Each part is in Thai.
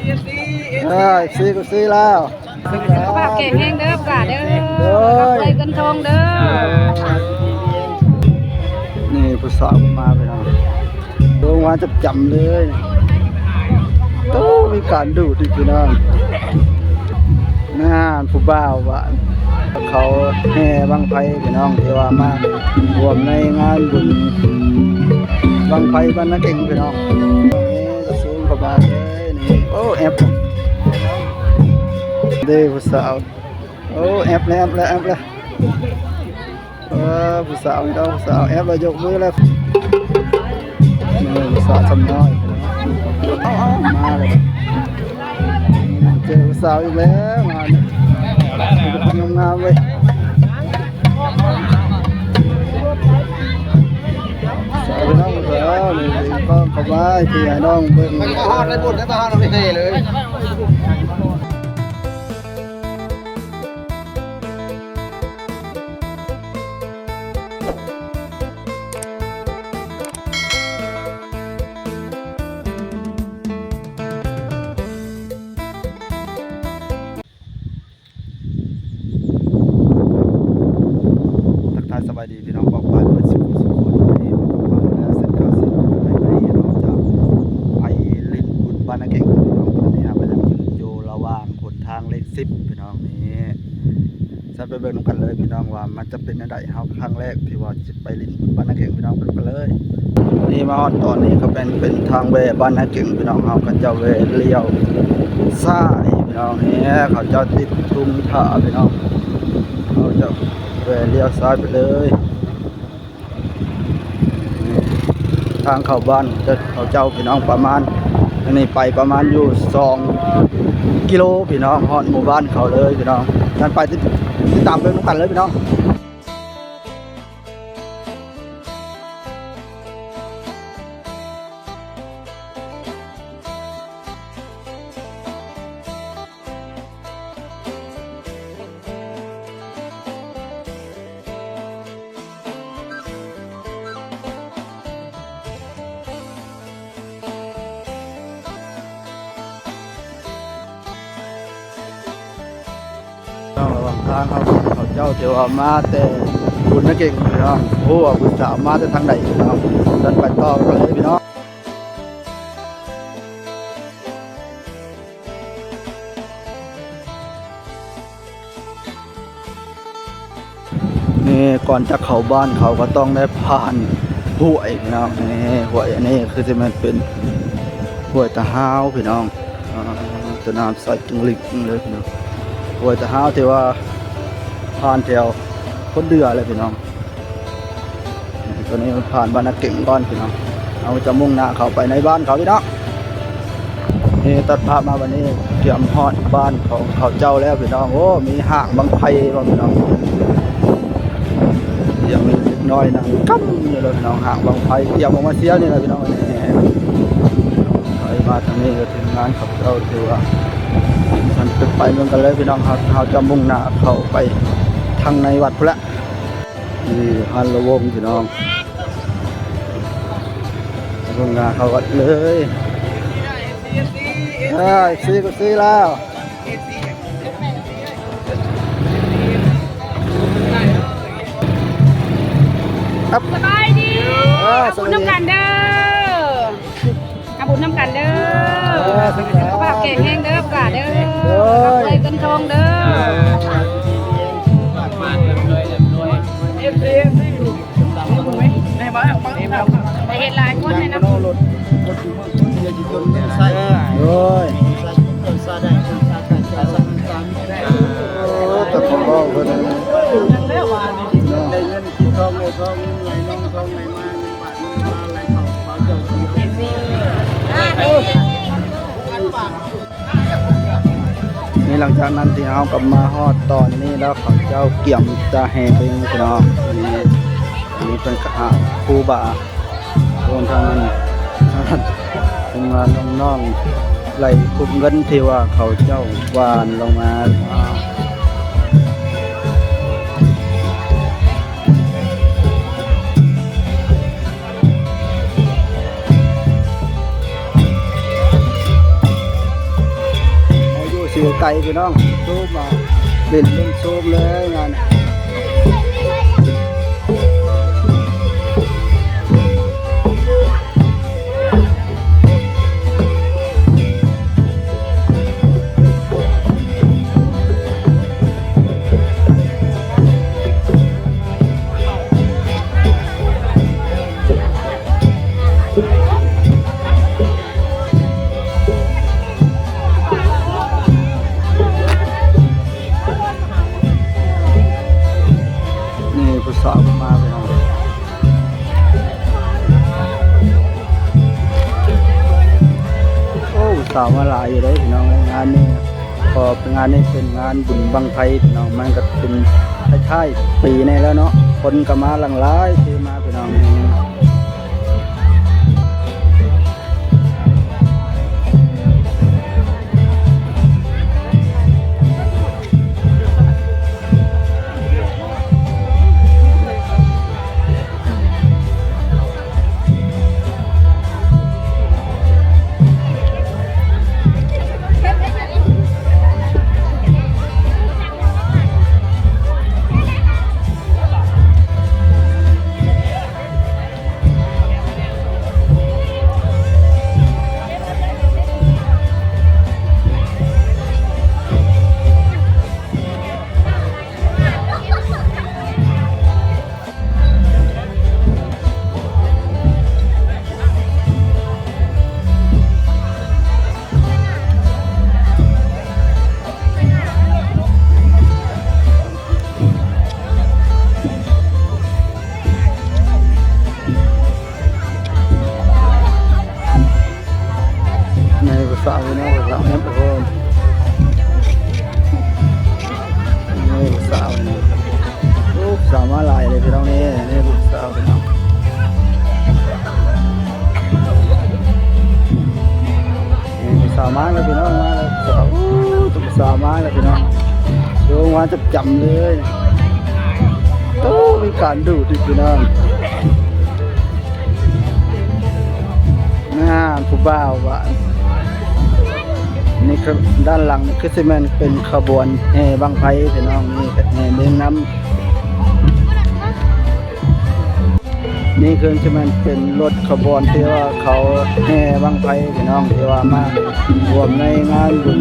ซีก็ซีแล้วฝากเก่งแห้งเด้อกาเด้อไปกันทองเด้อนี่ผู้สาวมาไปน้องดวงวันจะจำเลยตู้มีการดูดอีกพี่น้องน่าผู้บ่าวหวานเขาแห่บังไฟพี่น้องที่ว่ามารวมในงานบุญบังไฟบ้านนักเก่งพี่น้องนี่จะสูงเข้ามาเลยนี่โอ้แอปเด้ผู้สาวโอ้แอปแล้วผู้สาวนี่เราผู้สาวแอปเรายกมือแล้วนี่ผู้สาวทำน้อยมาเลยเจอผู้สาวอีกแล้วมาเนี่ยงามเลยสาวน้องแล้วนี่ก็เข้ามาที่ให้น้องเบิ่งฮอดได้บุญได้บ้านเราไม่เทเลยสบายดีพี่น้องบอกว่าเป็นสุขสุขคนที่มาต้องมาแล้วเสร็จก็เสร็จไปเราจะไปลิ้นบุญบ้านนักเก่งพี่น้องตอนนี้มันยังอยู่ระหว่างหนทางเลข10พี่น้องนี้จะไปเบิ่งกันเลยพี่น้องว่ามันจะเป็นอะไรเฮาครั้งแรกที่ว่าจะไปลิ้นบุญบ้านนักเก่งพี่น้องกันเลยนี่มาฮอดตอนนี้ก็เป็นทางเวบ้านนักเก่งพี่น้องเฮาก็จะเวเลี้ยวซ้ายพี่น้องนี้เขาจะติดทุ่งท่าพี่น้องเขาจะเลี้ยวซ้ายไปเลยทางเข้าบ้านจะเขาเจ้าพี่น้องประมาณอันนี้ไปประมาณอยู่2 กิโลพี่น้องฮอดหมู่บ้านเขาเลยพี่น้องกันไปติดตามไปเหมือนกันเลยพี่น้องระหว่างทางเขาเจ้าเดี๋ยวมาแต่บุญนักเก่งพี่น้องโอ้บุญสาวมาแต่ทางไหนพี่น้องเดินไปต่อกันเลยพี่น้องนี่ก่อนจะเข้าบ้านเขาก็ต้องได้ผ่านห้วยพี่น้องนี่ห้วยอันนี้คือจะมันเป็นห้วยตะห้าวพี่น้องจะน้ำใสจึงลิกเลยพี่น้องห้วยตะห้าวที่ว่าผ่านแถวคนเดือเลยพี่น้องตอนนี้ผ่านบ้านนักเก่งก่อนพี่น้องเอาจะมุ่งหน้าเข้าไปในบ้านเขาพี่น้องนี่ตัดภาพมาวันนี้เตรียมฮอดบ้านของเขาเจ้าแล้วพี่น้องโอ้มีห่างบังไฟพี่น้องยังมีเล็กน้อยนะกั้มนี่เลยพี่น้องห่างบางไฟเตรียมออกมาเสียนี่เลยพี่น้องไปมาทางนี้ก็ถึงงานเขาเจ้าถือว่าฉันจะไปเมืองกันเลยพี่น้องเขาจะมุ่งหน้าเข้าไปทางในวัดพระนี่ฮันละวงพี่น้องมุ่งหน้าเข้าวัดเลยซีก็ซีแล้วสบายดีบุญน้ำกันเด้อบุญน้ำกันเด้อฝากเก่งแห้งเด้อกาเด้อไปกันทองเด้อไปเห็นหลายคนเลยนะโอ้ยแต่ผมบอกเพื่อนได้เงินกินทองเลยทองไหลน้องทองไหลมาบาทมาไหลเขาเขาเจ้านี่หลังจากนั้นที่เอากลับมาฮอดตอนนี้แล้วเขาเจ้าเกี่ยมจะแห่ไปพี่น้องอันนี้เป็นกระหาครูบาโอนทางนั้นทำงานน้องๆไหลคุมเงินที่ว่าเขาเจ้าวานลงมา อยู่ไกลพี่น้องซูมมาเล่นซูมเลยงานผู้สาวมาไปน้องโอ้สาวมาหลายอยู่เลยพี่น้องงานนี้พองานนี้เป็นงานบุญบังไฟพี่น้องมันก็เป็นท้ายปีนี้แล้วเนาะคนก็มาหลั่งไหลที่มาพี่น้องสาวนี่สาวนี่โอ้โหนี่สาวนี่ลูกสาวมาลายเลยพี่น้องนี่ลูกสาวพี่น้องนี่สาวมาเลยพี่น้องมาเลยสาวตุ๊กสาวมาเลยพี่น้องดูว่าจะจำเลยโอ้มีการดูดิพี่น้องน่าผู้บ่าวว่ะนี่คือด้านหลังนี่คือซีเมนเป็นขบวนแห่บังไฟพี่น้องนี่แห่เดินน้ำนี่คือซีเมนเป็นรถขบวนที่ว่าเขาแห่บังไฟพี่น้องที่ว่ามารวมในงานบุญ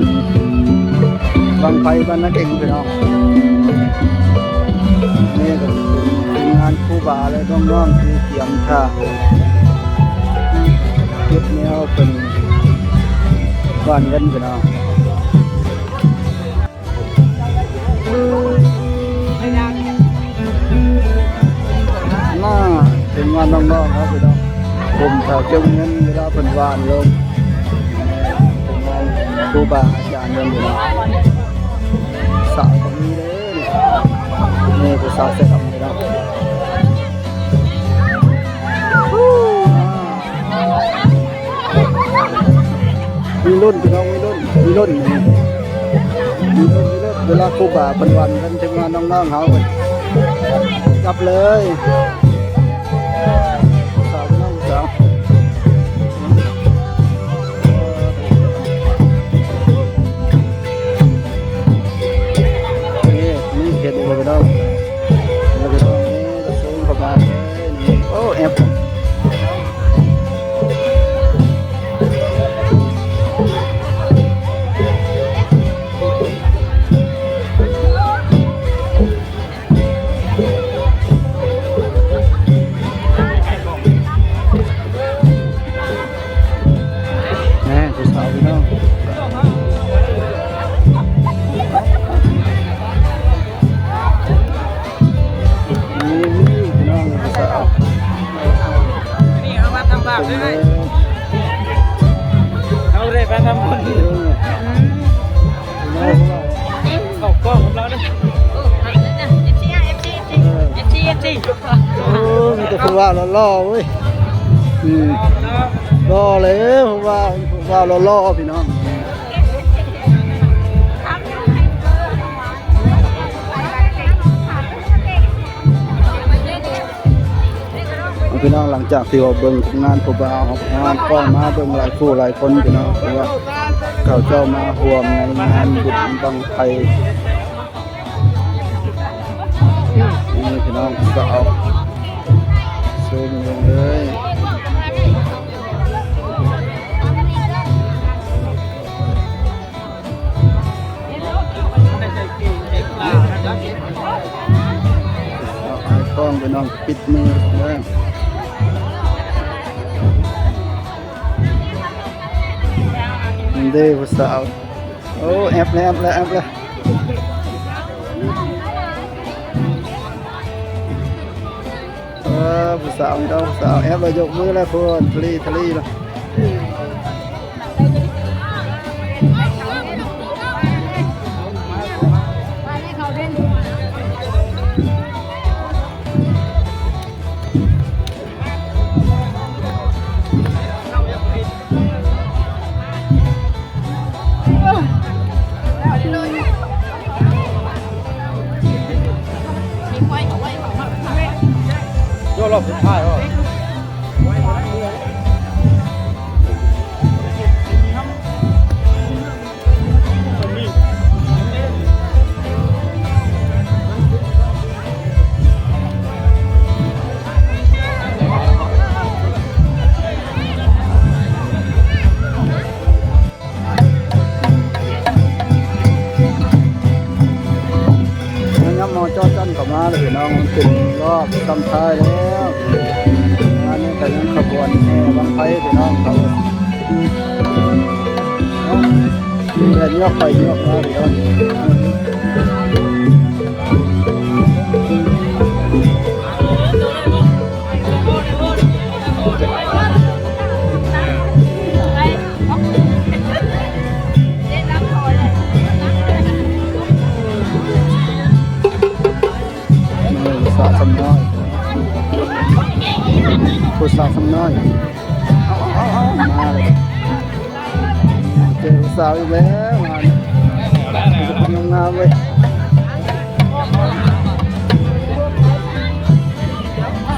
บังไฟบ้านนาเก่งพี่น้องนี่ก็เป็นงานครูบาและน้องๆที่เตรียมท่าเก็บแนวเป็นบ้านกันพี่น้องน่าเป็นงานน้องๆครับพี่น้องผมถ้าเก็บเงินเวลาเป็นวานลงเป็นงานครูบาอาจารย์เงินพี่น้องสาวตรงนี้เลยนี่เป็นสาวเสร็จแล้วพี่น้องมีรุ่นพี่น้องมีรุ่นเวลาครูบาเป็นวันกันถึงงานน้องๆเขากลับเลยสาวน้องสาวนี่เห็นเลยพี่น้องนี่จะสูงประมาณนี้โอ้แอบเอาเลยไปทำบุญเข้ากล้องของเราเนี่ยมีแต่ผู้ว่าล่อเว้ยล่อเลยผู้ว่าล่อพี่น้องพี่น้องหลังจากที่เราเบิ่งงานผู้บ่าวงานก็มาเบิ่งหลายคู่หลายคนพี่น้อง เขาเจ้ามาห่วมในงานบุญบังไฟนี่พี่น้องก็เอาซูมลงเลยเอาไอ้กล้องพี่น้องปิดมือเลยเด้ผู้สาวโอ้แอบแล้วผู้สาวนี่ผู้สาวแอบเลยยกมือแล้วคนทะลีแล้วโยรอบสุดท้ายว่ะมอจอจันเข้ามาเลยน้องมันเป็นรอบทำท้ายแล้วอันนี้ก็ยังขบวนแห่บังไฟไปน้องเขาเดินยกไปยกมาเดี๋ยวผู้สาวสำน้อยมาเลยเจอผู้สาวอีกแล้วมางามเลย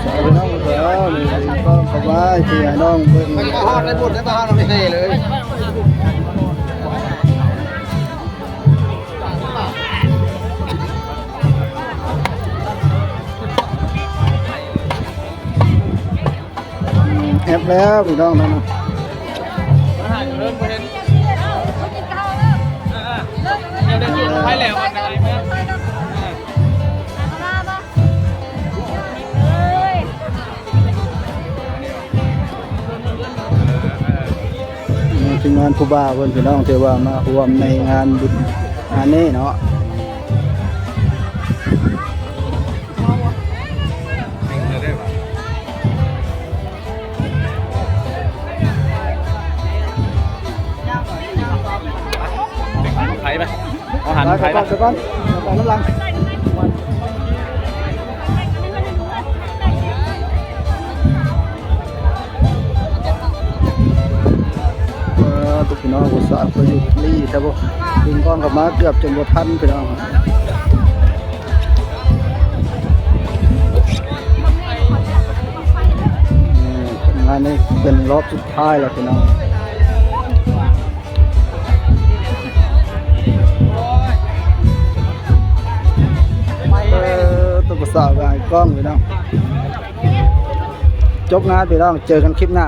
สาวน้องแล้วนี่ก็เข้ามาที่ให้น้องเบิ่งมันฮอดได้บุญได้บ้านเราไม่ได้เลยแอบแล้วพี่น้องนั่นนะไปแล้วอันไหนไหมทีมงานครูบาเพิ่นพี่น้องที่ว่ามาร่วมในงานบุญงานนี้เนาะไทยไหมเอาหันไทย ก่อนก่อนน้ำลังพี่น้องอุตส่าห์ไปอยู่นี่แต่บ่ดึงกล้องกลับมาเกือบจนบ่ทันพี่น้องงานนี้เป็นรอบสุดท้ายแล้วพี่น้องตัวสาวกับไอ้กล้องพี่น้องจบงานพี่น้องเจอกันคลิปหน้า